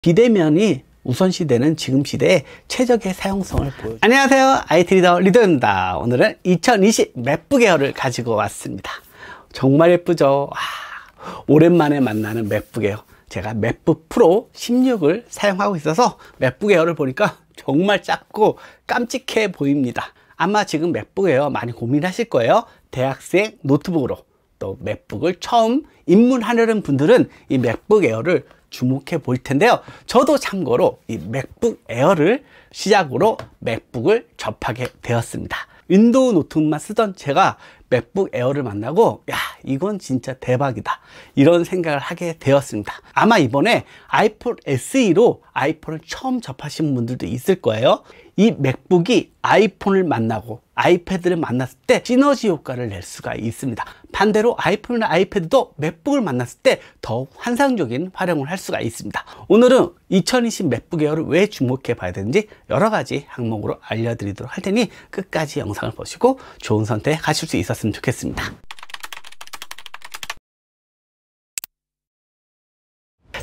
비대면이 우선시되는 지금 시대에 최적의 사용성을 보여줍니다. 안녕하세요, IT 리더 리더입니다. 오늘은 2020 맥북 에어를 가지고 왔습니다. 정말 예쁘죠? 오랜만에 만나는 맥북 에어. 제가 맥북 프로 16을 사용하고 있어서 맥북 에어를 보니까 정말 작고 깜찍해 보입니다. 아마 지금 맥북 에어 많이 고민하실 거예요. 대학생 노트북으로 또 맥북을 처음 입문하려는 분들은 이 맥북 에어를 주목해 볼 텐데요. 저도 참고로 이 맥북 에어를 시작으로 맥북을 접하게 되었습니다. 윈도우 노트북만 쓰던 제가 맥북 에어를 만나고 이건 진짜 대박이다, 이런 생각을 하게 되었습니다. 아마 이번에 아이폰 SE로 아이폰을 처음 접하신 분들도 있을 거예요. 이 맥북이 아이폰을 만나고 아이패드를 만났을 때 시너지 효과를 낼 수가 있습니다. 반대로 아이폰이나 아이패드도 맥북을 만났을 때 더욱 환상적인 활용을 할 수가 있습니다. 오늘은 2020 맥북 에어를 왜 주목해 봐야 되는지 여러 가지 항목으로 알려드리도록 할 테니 끝까지 영상을 보시고 좋은 선택 하실 수 있었으면 좋겠습니다.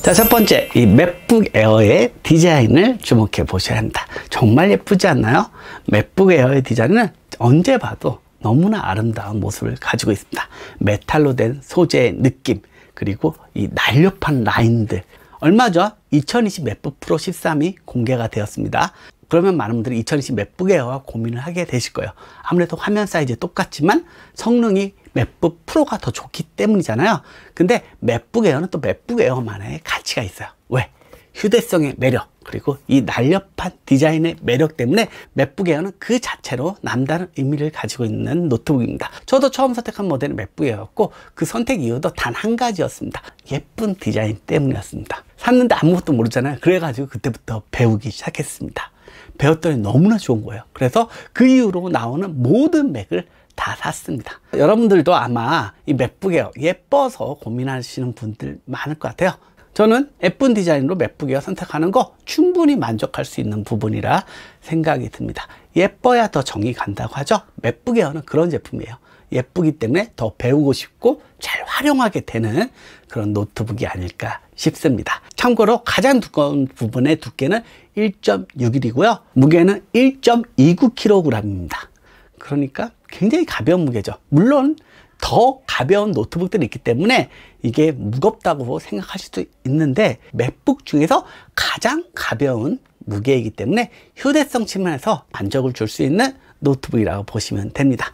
자, 첫 번째, 이 맥북 에어의 디자인을 주목해 보셔야 합니다. 정말 예쁘지 않나요? 맥북 에어의 디자인은 언제 봐도 너무나 아름다운 모습을 가지고 있습니다. 메탈로 된 소재의 느낌, 그리고 이 날렵한 라인들. 얼마 전 2020 맥북 프로 13이 공개가 되었습니다. 그러면 많은 분들이 2020 맥북 에어와 고민을 하게 되실 거예요. 아무래도 화면 사이즈 똑같지만 성능이 맥북 프로가 더 좋기 때문이잖아요. 근데 맥북 에어는 또 맥북 에어만의 가치가 있어요. 왜? 휴대성의 매력, 그리고 이 날렵한 디자인의 매력 때문에 맥북 에어는 그 자체로 남다른 의미를 가지고 있는 노트북입니다. 저도 처음 선택한 모델은 맥북 에어였고 그 선택 이유도 단 한 가지였습니다. 예쁜 디자인 때문이었습니다. 샀는데 아무것도 모르잖아요. 그래가지고 그때부터 배우기 시작했습니다. 배웠더니 너무나 좋은 거예요. 그래서 그 이후로 나오는 모든 맥을 다 샀습니다. 여러분들도 아마 이 맥북 에어 예뻐서 고민하시는 분들 많을 것 같아요. 저는 예쁜 디자인으로 맥북 에어 선택하는 거 충분히 만족할 수 있는 부분이라 생각이 듭니다. 예뻐야 더 정이 간다고 하죠. 맥북 에어는 그런 제품이에요. 예쁘기 때문에 더 배우고 싶고 잘 활용하게 되는 그런 노트북이 아닐까 싶습니다. 참고로 가장 두꺼운 부분의 두께는 1.61이고요. 무게는 1.29kg입니다. 그러니까 굉장히 가벼운 무게죠. 물론 더 가벼운 노트북들이 있기 때문에 이게 무겁다고 생각하실 수도 있는데 맥북 중에서 가장 가벼운 무게이기 때문에 휴대성 측면에서 만족을 줄 수 있는 노트북이라고 보시면 됩니다.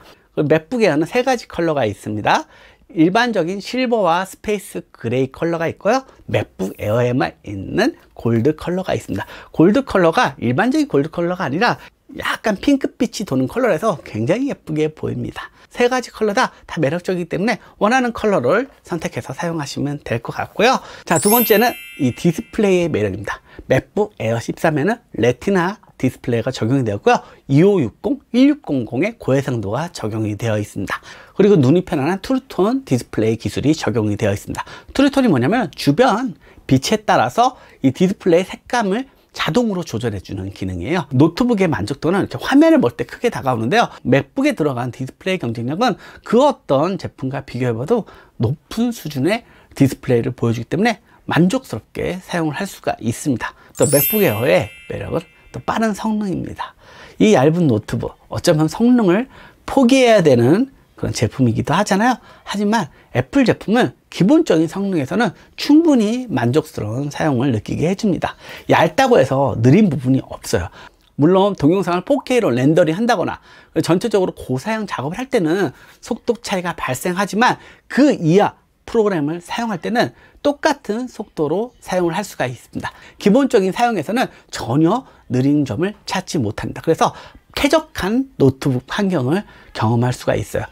맥북 에어는 세 가지 컬러가 있습니다. 일반적인 실버와 스페이스 그레이 컬러가 있고요. 맥북 에어에만 있는 골드 컬러가 있습니다. 골드 컬러가 일반적인 골드 컬러가 아니라 약간 핑크빛이 도는 컬러라서 굉장히 예쁘게 보입니다. 세 가지 컬러 다 매력적이기 때문에 원하는 컬러를 선택해서 사용하시면 될 것 같고요. 자, 두 번째는 이 디스플레이의 매력입니다. 맥북 에어 13에는 레티나 디스플레이가 적용이 되었고요. 2560, 1600의 고해상도가 적용이 되어 있습니다. 그리고 눈이 편안한 트루톤 디스플레이 기술이 적용이 되어 있습니다. 트루톤이 뭐냐면 주변 빛에 따라서 이 디스플레이 색감을 자동으로 조절해 주는 기능이에요. 노트북의 만족도는 이렇게 화면을 볼 때 크게 다가오는데요. 맥북에 들어간 디스플레이 경쟁력은 그 어떤 제품과 비교해봐도 높은 수준의 디스플레이를 보여주기 때문에 만족스럽게 사용을 할 수가 있습니다. 또 맥북 에어의 매력은 또 빠른 성능입니다. 이 얇은 노트북, 어쩌면 성능을 포기해야 되는 그런 제품이기도 하잖아요. 하지만 애플 제품은 기본적인 성능에서는 충분히 만족스러운 사용을 느끼게 해줍니다. 얇다고 해서 느린 부분이 없어요. 물론 동영상을 4K로 렌더링 한다거나 전체적으로 고사양 작업을 할 때는 속도 차이가 발생하지만 그 이하 프로그램을 사용할 때는 똑같은 속도로 사용을 할 수가 있습니다. 기본적인 사용에서는 전혀 느린 점을 찾지 못합니다. 그래서 쾌적한 노트북 환경을 경험할 수가 있어요.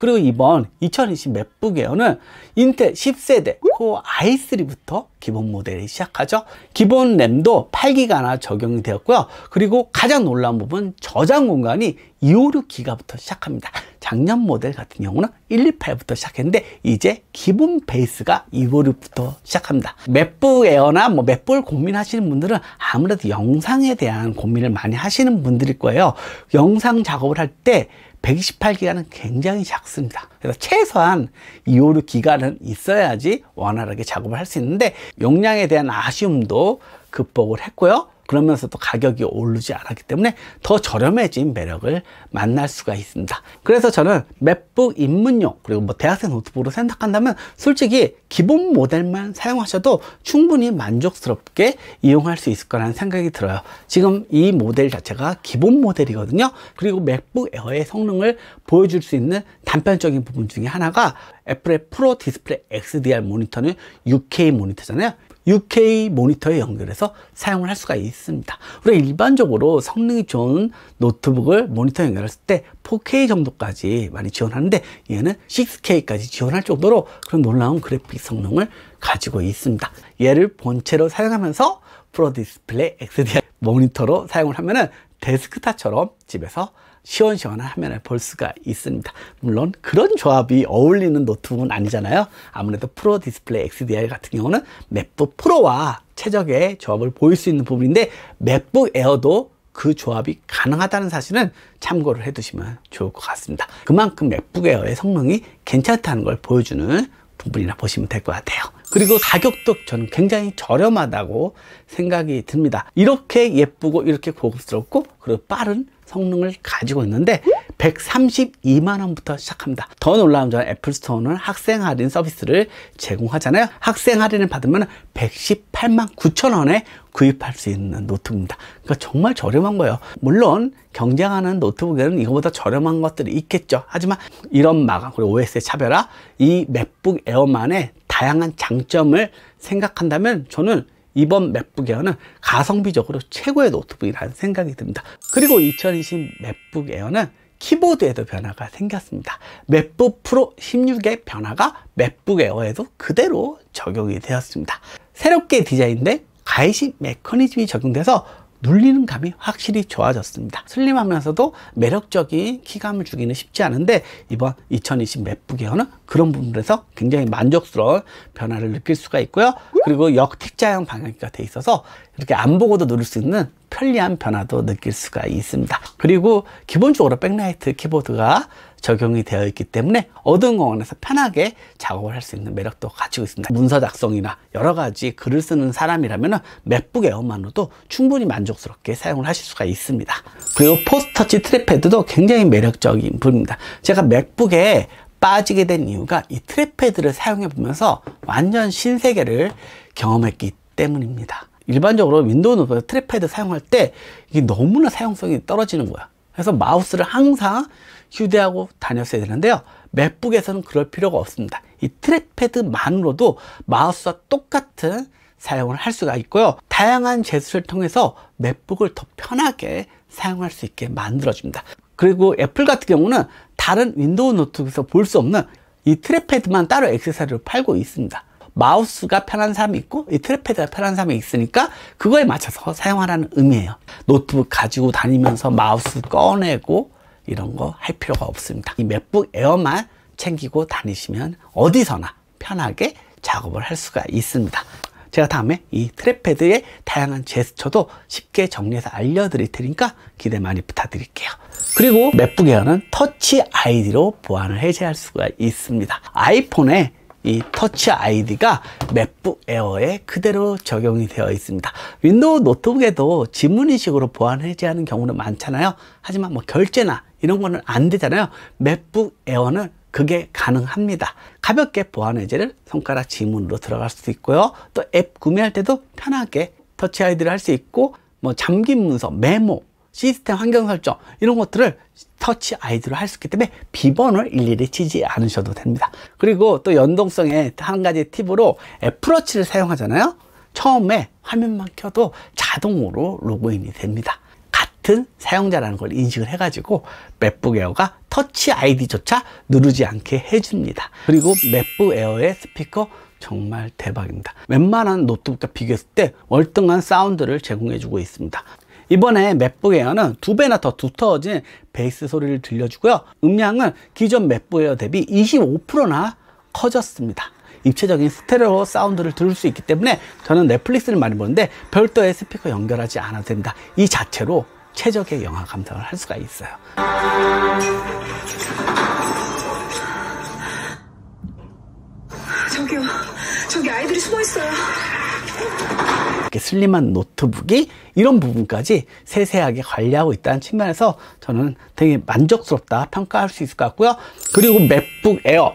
그리고 이번 2020 맥북 에어는 인텔 10세대 코어 i3부터 기본 모델이 시작하죠. 기본 램도 8기가나 적용이 되었고요. 그리고 가장 놀라운 부분 저장 공간이 256기가부터 시작합니다. 작년 모델 같은 경우는 128부터 시작했는데 이제 기본 베이스가 256부터 시작합니다. 맥북 에어나 맥북을 고민하시는 분들은 아무래도 영상에 대한 고민을 많이 하시는 분들일 거예요. 영상 작업을 할 때 128기가는 굉장히 작습니다. 그래서 최소한 256기가는 있어야지 원활하게 작업을 할 수 있는데 용량에 대한 아쉬움도 극복을 했고요. 그러면서 또 가격이 오르지 않았기 때문에 더 저렴해진 매력을 만날 수가 있습니다. 그래서 저는 맥북 입문용 그리고 대학생 노트북으로 생각한다면 솔직히 기본 모델만 사용하셔도 충분히 만족스럽게 이용할 수 있을 거라는 생각이 들어요. 지금 이 모델 자체가 기본 모델이거든요. 그리고 맥북 에어의 성능을 보여줄 수 있는 단편적인 부분 중에 하나가 애플의 프로 디스플레이 XDR 모니터는 6K 모니터잖아요. 6K 모니터에 연결해서 사용을 할 수가 있습니다. 우리가 일반적으로 성능이 좋은 노트북을 모니터에 연결했을 때 4K 정도까지 많이 지원하는데 얘는 6K까지 지원할 정도로 그런 놀라운 그래픽 성능을 가지고 있습니다. 얘를 본체로 사용하면서 프로 디스플레이 XDR 모니터로 사용을 하면은 데스크탑처럼 집에서 시원시원한 화면을 볼 수가 있습니다. 물론 그런 조합이 어울리는 노트북은 아니잖아요. 아무래도 프로 디스플레이 XDR 같은 경우는 맥북 프로와 최적의 조합을 보일 수 있는 부분인데 맥북 에어도 그 조합이 가능하다는 사실은 참고를 해두시면 좋을 것 같습니다. 그만큼 맥북 에어의 성능이 괜찮다는 걸 보여주는 부분이라 보시면 될 것 같아요. 그리고 가격도 저는 굉장히 저렴하다고 생각이 듭니다. 이렇게 예쁘고 이렇게 고급스럽고 그리고 빠른 성능을 가지고 있는데 132만 원부터 시작합니다. 더 놀라운 점은 애플 스토어는 학생 할인 서비스를 제공하잖아요. 학생 할인을 받으면 118만 9천 원에 구입할 수 있는 노트북입니다. 그러니까 정말 저렴한 거예요. 물론 경쟁하는 노트북에는 이거보다 저렴한 것들이 있겠죠. 하지만 이런 마감 그리고 OS의 차별화, 이 맥북 에어만의 다양한 장점을 생각한다면 저는 이번 맥북 에어는 가성비적으로 최고의 노트북이라는 생각이 듭니다. 그리고 2020 맥북 에어는 키보드에도 변화가 생겼습니다. 맥북 프로 16의 변화가 맥북 에어에도 그대로 적용이 되었습니다. 새롭게 디자인된 가이식 메커니즘이 적용돼서 눌리는 감이 확실히 좋아졌습니다. 슬림하면서도 매력적인 키감을 주기는 쉽지 않은데 이번 2020 맥북 에어는 그런 부분에서 굉장히 만족스러운 변화를 느낄 수가 있고요. 그리고 역택자형 방향키가 돼 있어서 이렇게 안 보고도 누를 수 있는 편리한 변화도 느낄 수가 있습니다. 그리고 기본적으로 백라이트 키보드가 적용이 되어 있기 때문에 어두운 공간에서 편하게 작업을 할 수 있는 매력도 가지고 있습니다. 문서 작성이나 여러 가지 글을 쓰는 사람이라면 맥북 에어만으로도 충분히 만족스럽게 사용을 하실 수가 있습니다. 그리고 포스터치 트랙패드도 굉장히 매력적인 부분입니다. 제가 맥북에 빠지게 된 이유가 이 트랙패드를 사용해 보면서 완전 신세계를 경험했기 때문입니다. 일반적으로 윈도우 노트북 트랙패드 사용할 때 이게 너무나 사용성이 떨어지는 거야. 그래서 마우스를 항상 휴대하고 다녔어야 되는데요. 맥북에서는 그럴 필요가 없습니다. 이 트랙패드만으로도 마우스와 똑같은 사용을 할 수가 있고요. 다양한 제스처를 통해서 맥북을 더 편하게 사용할 수 있게 만들어줍니다. 그리고 애플 같은 경우는 다른 윈도우 노트북에서 볼 수 없는 이 트랙패드만 따로 액세서리로 팔고 있습니다. 마우스가 편한 사람이 있고 이 트랙패드가 편한 사람이 있으니까 그거에 맞춰서 사용하라는 의미예요. 노트북 가지고 다니면서 마우스 꺼내고 이런 거 할 필요가 없습니다. 이 맥북 에어만 챙기고 다니시면 어디서나 편하게 작업을 할 수가 있습니다. 제가 다음에 이 트랙패드의 다양한 제스처도 쉽게 정리해서 알려드릴 테니까 기대 많이 부탁드릴게요. 그리고 맥북 에어는 터치 아이디로 보안을 해제할 수가 있습니다. 아이폰에 이 터치 아이디가 맥북 에어에 그대로 적용이 되어 있습니다. 윈도우 노트북에도 지문인식으로 보안 해제하는 경우는 많잖아요. 하지만 결제나 이런 거는 안 되잖아요. 맥북 에어는 그게 가능합니다. 가볍게 보안 해제를 손가락 지문으로 들어갈 수도 있고요. 또 앱 구매할 때도 편하게 터치 아이디를 할 수 있고 잠긴 문서, 메모, 시스템 환경 설정 이런 것들을 터치 아이디로 할 수 있기 때문에 비번을 일일이 치지 않으셔도 됩니다. 그리고 또 연동성의 한 가지 팁으로 애플워치를 사용하잖아요. 처음에 화면만 켜도 자동으로 로그인이 됩니다. 같은 사용자라는 걸 인식을 해가지고 맥북 에어가 터치 아이디조차 누르지 않게 해줍니다. 그리고 맥북 에어의 스피커 정말 대박입니다. 웬만한 노트북과 비교했을 때 월등한 사운드를 제공해주고 있습니다. 이번에 맥북 에어는 2배나 더 두터워진 베이스 소리를 들려주고요. 음량은 기존 맥북 에어 대비 25%나 커졌습니다. 입체적인 스테레오 사운드를 들을 수 있기 때문에 저는 넷플릭스를 많이 보는데 별도의 스피커 연결하지 않아도 됩니다. 이 자체로 최적의 영화 감상을 할 수가 있어요. 저기요, 저기 아이들이 숨어 있어요. 이렇게 슬림한 노트북이 이런 부분까지 세세하게 관리하고 있다는 측면에서 저는 되게 만족스럽다 평가할 수 있을 것 같고요. 그리고 맥북 에어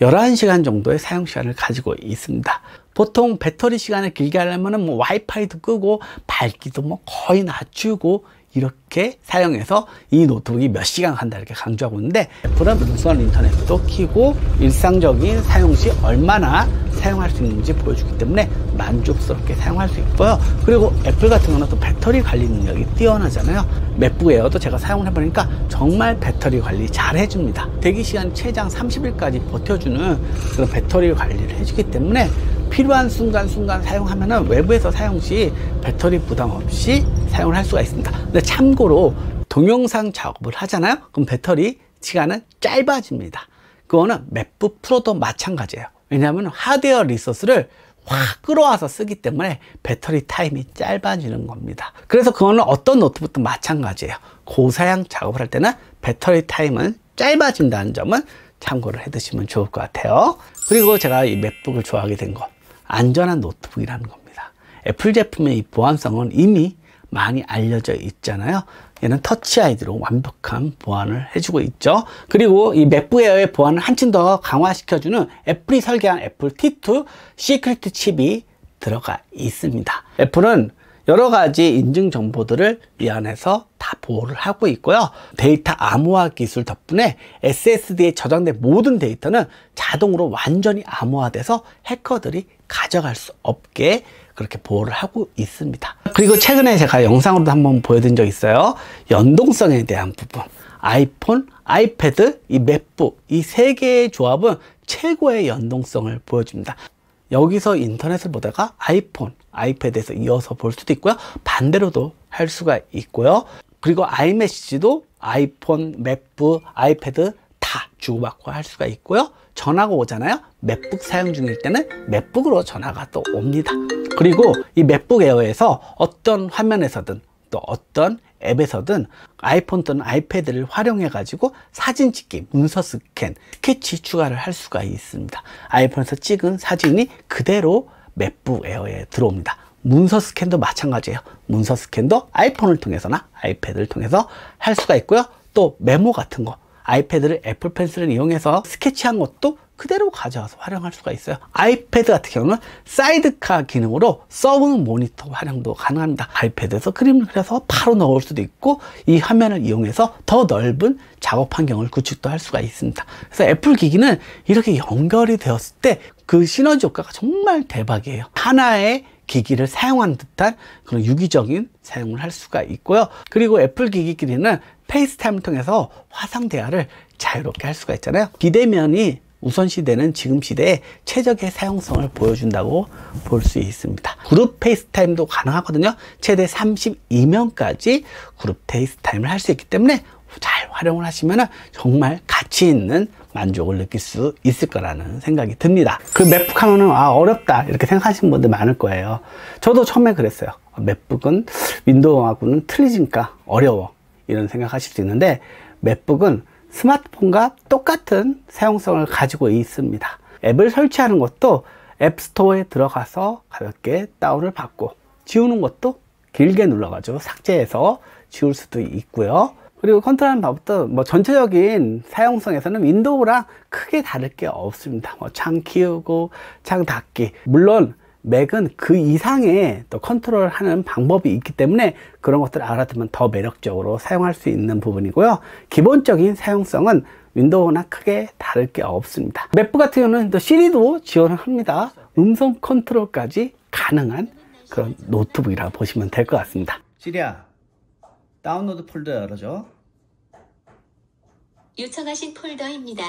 11시간 정도의 사용 시간을 가지고 있습니다. 보통 배터리 시간을 길게 하려면 뭐 와이파이도 끄고 밝기도 뭐 거의 낮추고 이렇게 사용해서 이 노트북이 몇 시간 간다 이렇게 강조하고 있는데, 애플은 무선 인터넷도 켜고 일상적인 사용 시 얼마나 사용할 수 있는지 보여주기 때문에 만족스럽게 사용할 수 있고요. 그리고 애플 같은 경우는 또 배터리 관리 능력이 뛰어나잖아요. 맥북 에어도 제가 사용을 해보니까 정말 배터리 관리 잘 해줍니다. 대기시간 최장 30일까지 버텨주는 그런 배터리 관리를 해주기 때문에 필요한 순간순간 사용하면은 외부에서 사용 시 배터리 부담 없이 사용을 할 수가 있습니다. 근데 참고로 동영상 작업을 하잖아요. 그럼 배터리 시간은 짧아집니다. 그거는 맥북 프로도 마찬가지예요. 왜냐하면 하드웨어 리소스를 확 끌어와서 쓰기 때문에 배터리 타임이 짧아지는 겁니다. 그래서 그거는 어떤 노트북도 마찬가지예요. 고사양 작업을 할 때는 배터리 타임은 짧아진다는 점은 참고를 해 두시면 좋을 것 같아요. 그리고 제가 이 맥북을 좋아하게 된 거, 안전한 노트북이라는 겁니다. 애플 제품의 이 보안성은 이미 많이 알려져 있잖아요. 얘는 터치 아이디로 완벽한 보안을 해주고 있죠. 그리고 이 맥북 에어의 보안을 한층 더 강화시켜주는 애플이 설계한 애플 T2 시크릿 칩이 들어가 있습니다. 애플은 여러 가지 인증 정보들을 이 안에서 다 보호를 하고 있고요. 데이터 암호화 기술 덕분에 SSD에 저장된 모든 데이터는 자동으로 완전히 암호화돼서 해커들이 가져갈 수 없게 그렇게 보호를 하고 있습니다. 그리고 최근에 제가 영상으로도 한번 보여드린 적 있어요. 연동성에 대한 부분. 아이폰, 아이패드, 이 맥북 이 세 개의 조합은 최고의 연동성을 보여줍니다. 여기서 인터넷을 보다가 아이폰, 아이패드에서 이어서 볼 수도 있고요. 반대로도 할 수가 있고요. 그리고 아이메시지도 아이폰, 맥북, 아이패드 다 주고받고 할 수가 있고요. 전화가 오잖아요. 맥북 사용 중일 때는 맥북으로 전화가 또 옵니다. 그리고 이 맥북 에어에서 어떤 화면에서든 또 어떤 앱에서든 아이폰 또는 아이패드를 활용해 가지고 사진 찍기, 문서 스캔, 스케치 추가를 할 수가 있습니다. 아이폰에서 찍은 사진이 그대로 맥북 에어에 들어옵니다. 문서 스캔도 마찬가지예요. 문서 스캔도 아이폰을 통해서나 아이패드를 통해서 할 수가 있고요. 또 메모 같은 거, 아이패드를 애플 펜슬을 이용해서 스케치한 것도 그대로 가져와서 활용할 수가 있어요. 아이패드 같은 경우는 사이드카 기능으로 서브 모니터 활용도 가능합니다. 아이패드에서 그림을 그려서 바로 넣을 수도 있고 이 화면을 이용해서 더 넓은 작업 환경을 구축도 할 수가 있습니다. 그래서 애플 기기는 이렇게 연결이 되었을 때 그 시너지 효과가 정말 대박이에요. 하나의 기기를 사용하는 듯한 그런 유기적인 사용을 할 수가 있고요. 그리고 애플 기기끼리는 페이스타임을 통해서 화상 대화를 자유롭게 할 수가 있잖아요. 비대면이 우선시되는 지금 시대에 최적의 사용성을 보여준다고 볼 수 있습니다. 그룹 페이스타임도 가능하거든요. 최대 32명까지 그룹 페이스타임을 할 수 있기 때문에 잘 활용을 하시면 정말 가치 있는 만족을 느낄 수 있을 거라는 생각이 듭니다. 그 맥북 하면은 어렵다 이렇게 생각하시는 분들 많을 거예요. 저도 처음에 그랬어요. 맥북은 윈도우하고는 틀리니까 어려워 이런 생각하실 수 있는데, 맥북은 스마트폰과 똑같은 사용성을 가지고 있습니다. 앱을 설치하는 것도 앱스토어에 들어가서 가볍게 다운을 받고, 지우는 것도 길게 눌러가지고 삭제해서 지울 수도 있고요. 그리고 컨트롤하는 방법도 뭐 전체적인 사용성에서는 윈도우랑 크게 다를 게 없습니다. 뭐 창 키우고 창 닫기, 물론 맥은 그 이상의 또 컨트롤하는 방법이 있기 때문에 그런 것들을 알아두면 더 매력적으로 사용할 수 있는 부분이고요. 기본적인 사용성은 윈도우나 크게 다를 게 없습니다. 맥북 같은 경우는 또 시리도 지원을 합니다. 음성 컨트롤까지 가능한 그런 노트북이라고 보시면 될 것 같습니다. 시리야, 다운로드 폴더 열어줘. 요청하신 폴더입니다.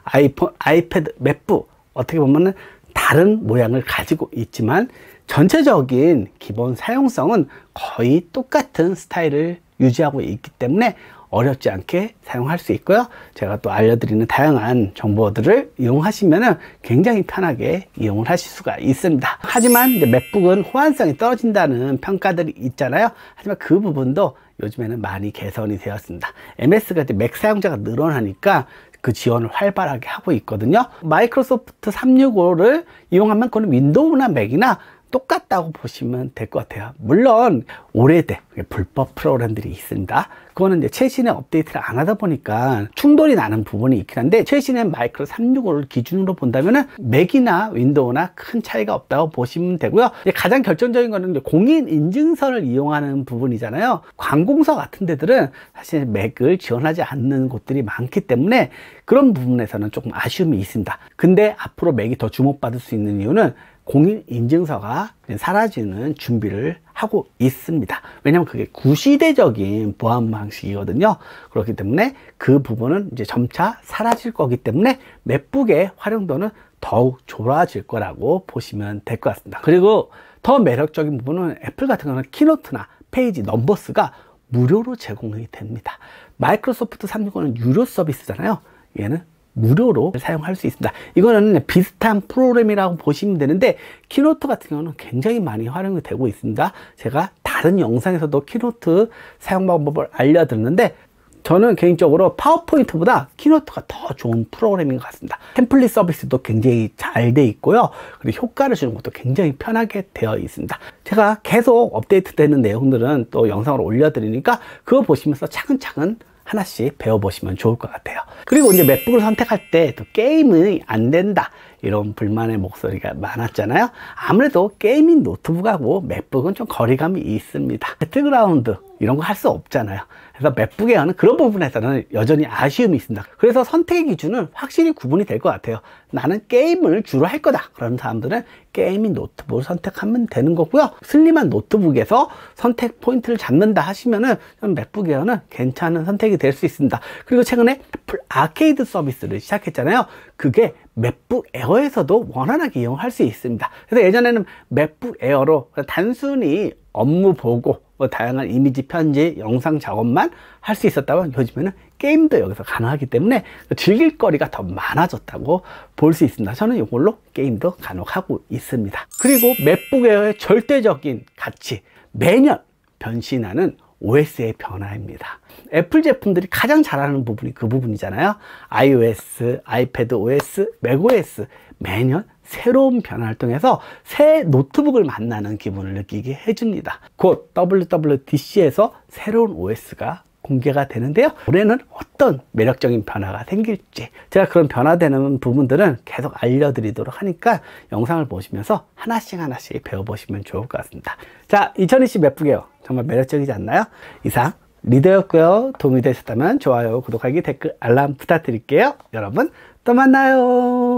아이폰, 아이패드, 맥북 어떻게 보면은 다른 모양을 가지고 있지만 전체적인 기본 사용성은 거의 똑같은 스타일을 유지하고 있기 때문에 어렵지 않게 사용할 수 있고요. 제가 또 알려드리는 다양한 정보들을 이용하시면 굉장히 편하게 이용을 하실 수가 있습니다. 하지만 이제 맥북은 호환성이 떨어진다는 평가들이 있잖아요. 하지만 그 부분도 요즘에는 많이 개선이 되었습니다. MS가 이제 맥 사용자가 늘어나니까 그 지원을 활발하게 하고 있거든요. 마이크로소프트 365를 이용하면 그건 윈도우나 맥이나 똑같다고 보시면 될 것 같아요. 물론 오래된 불법 프로그램들이 있습니다. 그거는 이제 최신의 업데이트를 안 하다 보니까 충돌이 나는 부분이 있긴 한데, 최신의 마이크로 365를 기준으로 본다면 맥이나 윈도우나 큰 차이가 없다고 보시면 되고요. 가장 결정적인 거는 공인 인증서를 이용하는 부분이잖아요. 관공서 같은 데들은 사실 맥을 지원하지 않는 곳들이 많기 때문에 그런 부분에서는 조금 아쉬움이 있습니다. 근데 앞으로 맥이 더 주목받을 수 있는 이유는 공인인증서가 사라지는 준비를 하고 있습니다. 왜냐하면 그게 구시대적인 보안 방식이거든요. 그렇기 때문에 그 부분은 이제 점차 사라질 거기 때문에 맥북의 활용도는 더욱 좋아질 거라고 보시면 될 것 같습니다. 그리고 더 매력적인 부분은 애플 같은 경우는 키노트나 페이지, 넘버스가 무료로 제공이 됩니다. 마이크로소프트 365는 유료 서비스잖아요. 얘는 무료로 사용할 수 있습니다. 이거는 비슷한 프로그램이라고 보시면 되는데, 키노트 같은 경우는 굉장히 많이 활용이 되고 있습니다. 제가 다른 영상에서도 키노트 사용 방법을 알려드렸는데, 저는 개인적으로 파워포인트보다 키노트가 더 좋은 프로그램인 것 같습니다. 템플릿 서비스도 굉장히 잘 돼 있고요. 그리고 효과를 주는 것도 굉장히 편하게 되어 있습니다. 제가 계속 업데이트 되는 내용들은 또 영상으로 올려드리니까 그거 보시면서 차근차근 하나씩 배워보시면 좋을 것 같아요. 그리고 이제 맥북을 선택할 때 또 게임이 안 된다, 이런 불만의 목소리가 많았잖아요. 아무래도 게이밍 노트북하고 맥북은 좀 거리감이 있습니다. 배틀그라운드 이런 거 할 수 없잖아요. 그래서 맥북에 하는 그런 부분에서는 여전히 아쉬움이 있습니다. 그래서 선택의 기준은 확실히 구분이 될 것 같아요. 나는 게임을 주로 할 거다, 그런 사람들은 게이밍 노트북을 선택하면 되는 거고요. 슬림한 노트북에서 선택 포인트를 잡는다 하시면은 맥북 에어는 괜찮은 선택이 될 수 있습니다. 그리고 최근에 애플 아케이드 서비스를 시작했잖아요. 그게 맥북 에어에서도 원활하게 이용할 수 있습니다. 그래서 예전에는 맥북 에어로 단순히 업무 보고 다양한 이미지 편집, 영상 작업만 할 수 있었다면 요즘에는 게임도 여기서 가능하기 때문에 즐길 거리가 더 많아졌다고 볼 수 있습니다. 저는 이걸로 게임도 간혹하고 있습니다. 그리고 맥북 에어의 절대적인 가치, 매년 변신하는 OS의 변화입니다. 애플 제품들이 가장 잘하는 부분이 그 부분이잖아요. iOS, 아이패드 OS, 맥OS 매년 새로운 변화를 통해서 새 노트북을 만나는 기분을 느끼게 해줍니다. 곧 WWDC에서 새로운 OS가 공개가 되는데요. 올해는 어떤 매력적인 변화가 생길지 제가 그런 변화되는 부분들은 계속 알려드리도록 하니까 영상을 보시면서 하나씩 배워보시면 좋을 것 같습니다. 자, 2020 맥북 에어 정말 매력적이지 않나요? 이상 리더였고요. 도움이 되셨다면 좋아요, 구독하기, 댓글, 알람 부탁드릴게요. 여러분 또 만나요.